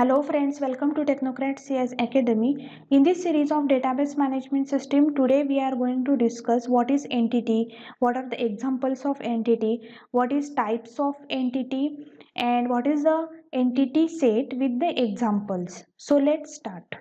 Hello friends, welcome to Technocrat CS Academy. In this series of database management system, today we are going to discuss what is entity, what are the examples of entity, what is types of entity, and what is the entity set with the examples. So let's start.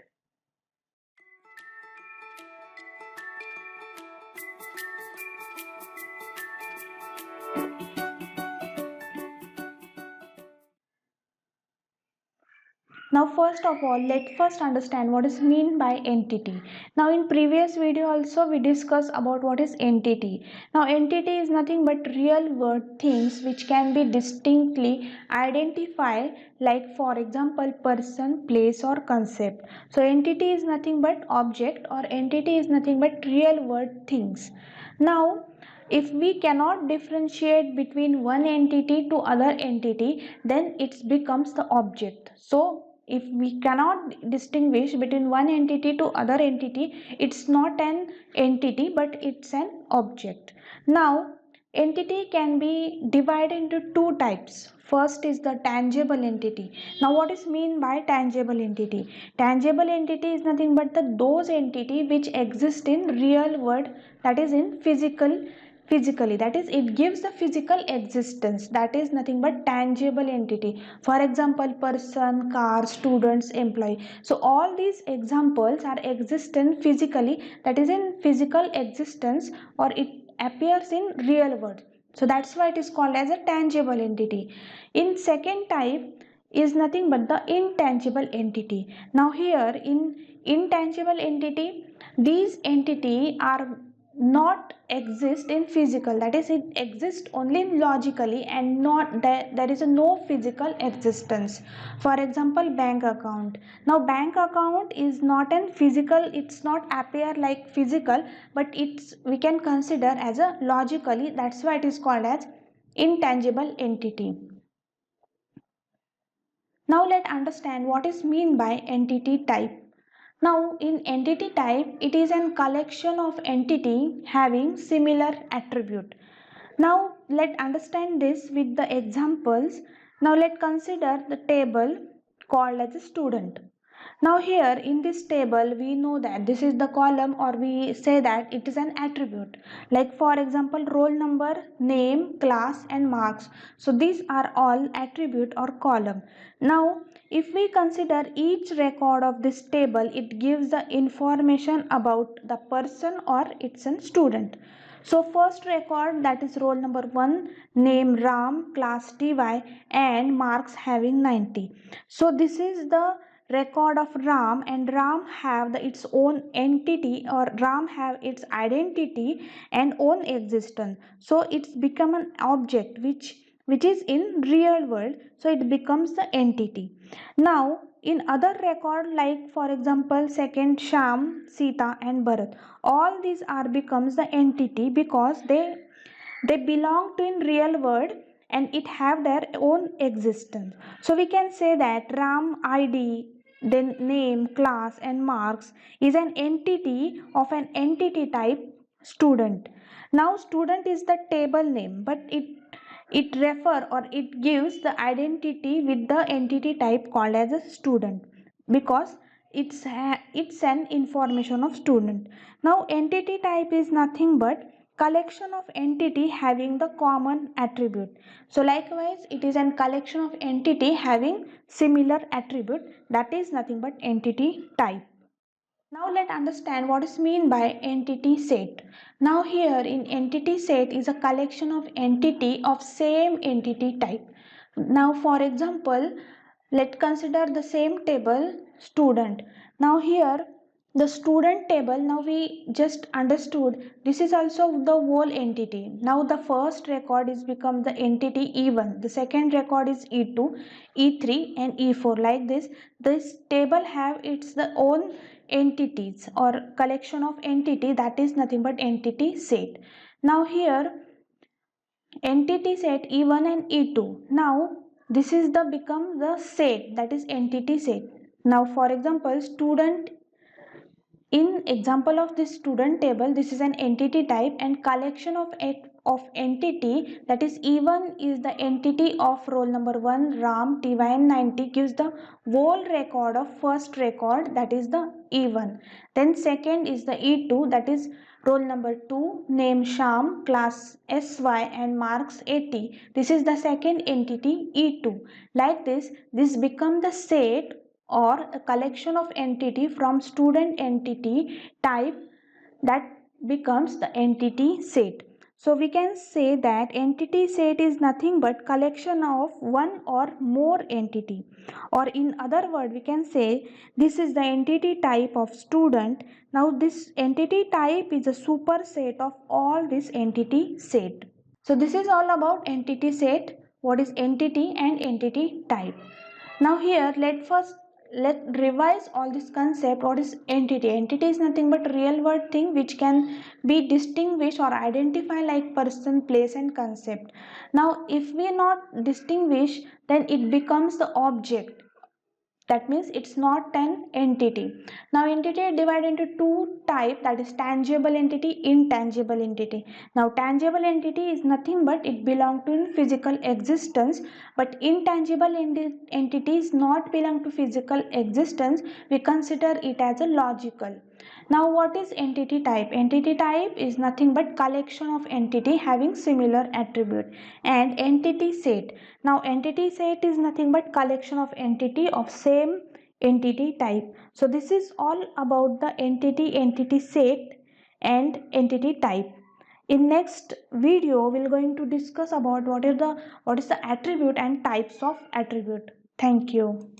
Now first of all, let's first understand what is mean by entity. Now in previous video also we discussed about what is entity. Now entity is nothing but real world things which can be distinctly identified, like for example person, place or concept. So entity is nothing but object, or entity is nothing but real world things. Now if we cannot differentiate between one entity to other entity, then it becomes the object. So if we cannot distinguish between one entity to other entity, it's not an entity but it's an object. Now entity can be divided into two types. First is the tangible entity. Now what is mean by tangible entity? Tangible entity is nothing but those entity which exist in real world, that is in physically, that is it gives the physical existence, that is nothing but tangible entity. For example, person, car, students, employee. So all these examples are existent physically, that is in physical existence, or it appears in real world. So that's why it is called as a tangible entity. In second type is nothing but the intangible entity. Now here in intangible entity, these entity are not exist in physical, that is it exists only logically, and not there is a no physical existence. For example, bank account. Now bank account is not an physical, it's not appear like physical, but it's we can consider as a logically, that's why it is called as intangible entity. Now let's understand what is mean by entity type. Now in entity type, it is a collection of entity having similar attribute. Now let's understand this with the examples. Now let's consider the table called as a student. Now here in this table we know that this is the column, or we say that it is an attribute. Like for example, roll number, name, class and marks. So these are all attribute or column. Now if we consider each record of this table, it gives the information about the person or it's a student. So first record, that is roll number 1, name Ram, class TY and marks having 90. So this is the record of Ram, and Ram have its own entity, or Ram have its identity and own existence. So it's become an object which is in real world, so it becomes the entity. Now in other record, like for example second Sham, Sita and Bharat, all these are becomes the entity because they belong to in real world and it have their own existence. So we can say that Ram ID, then name, class and marks is an entity of an entity type student. Now student is the table name, but it refer or it gives the identity with the entity type called as a student, because it's an information of student. Now entity type is nothing but collection of entity having the common attribute. So likewise it is a collection of entity having similar attribute, that is nothing but entity type. Now let's understand what is mean by entity set. Now here in entity set is a collection of entity of same entity type. Now for example, let's consider the same table student. Now here the student table, now we just understood this is also the whole entity. Now the first record is become the entity E1, the second record is E2, E3 and E4, like this table have its the own entities or collection of entity, that is nothing but entity set. Now here entity set E1 and E2. Now this is the become the set, that is entity set. Now for example, student, in example of this student table, this is an entity type and collection of entity, that is E1 is the entity of roll number 1 Ram TYN90, gives the whole record of first record, that is the E1. Then second is the E2, that is roll number 2 name Sham, class SY and marks 80. This is the second entity E2. Like this become the set or a collection of entity from student entity type, that becomes the entity set. So we can say that entity set is nothing but collection of one or more entity, or in other word we can say this is the entity type of student. Now this entity type is a superset of all this entity set. So this is all about entity set, what is entity and entity type. Now here let revise all this concept. What is entity? Entity is nothing but real world thing which can be distinguished or identify like person, place and concept. Now if we not distinguish, then it becomes the object, that means it's not an entity. Now entity is divided into two types, that is tangible entity, intangible entity. Now tangible entity is nothing but it belong to physical existence, but intangible entity is not belong to physical existence, we consider it as a logical. Now what is entity type? Entity type is nothing but collection of entity having similar attribute. And entity set, now entity set is nothing but collection of entity of same entity type. So this is all about the entity set and entity type. In next video we're going to discuss about what is the attribute and types of attribute. Thank you.